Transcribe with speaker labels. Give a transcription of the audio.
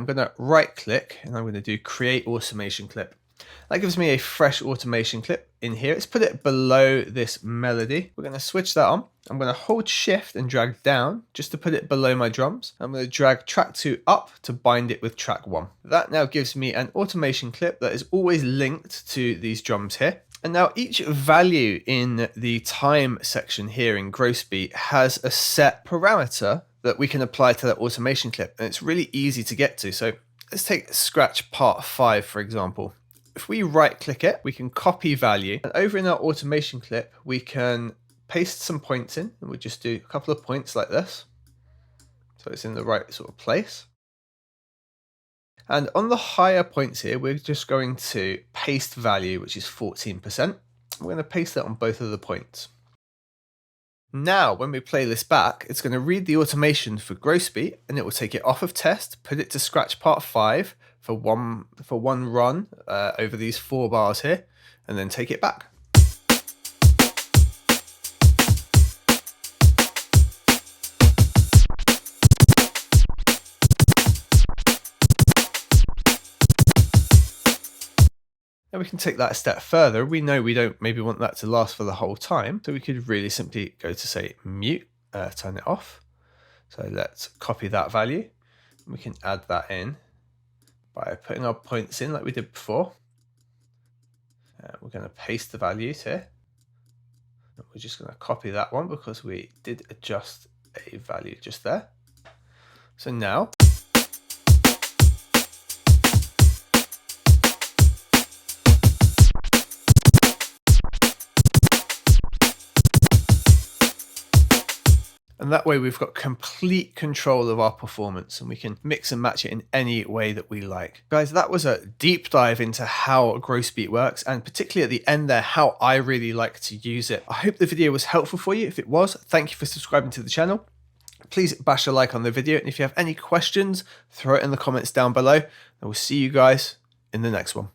Speaker 1: I'm going to right click and I'm going to do create automation clip. That gives me a fresh automation clip in here. Let's put it below this melody. We're going to switch that on. I'm going to hold shift and drag down just to put it below my drums. I'm going to drag track 2 up to bind it with track 1. That now gives me an automation clip that is always linked to these drums here. And now each value in the time section here in gross beat has a set parameter that we can apply to that automation clip. And it's really easy to get to. So let's take scratch part 5, for example. If we right click it, we can copy value, and over in our automation clip, we can paste some points in, and we'll just do a couple of points like this. So it's in the right sort of place. And on the higher points here, we're just going to paste value, which is 14%. We're going to paste that on both of the points. Now, when we play this back, it's going to read the automation for gross beat, and it will take it off of test, put it to scratch part 5 for one run over these 4 bars here, and then take it back. Now we can take that a step further. We know we don't maybe want that to last for the whole time. So we could really simply go to say mute, turn it off. So let's copy that value. We can add that in by putting our points in like we did before. We're going to paste the values here. We're just going to copy that one because we did adjust a value just there. So now, and that way we've got complete control of our performance and we can mix and match it in any way that we like. Guys, that was a deep dive into how gross beat works, and particularly at the end there, how I really like to use it. I hope the video was helpful for you. If it was, thank you for subscribing to the channel. Please bash a like on the video, and if you have any questions, throw it in the comments down below. I will see you guys in the next one.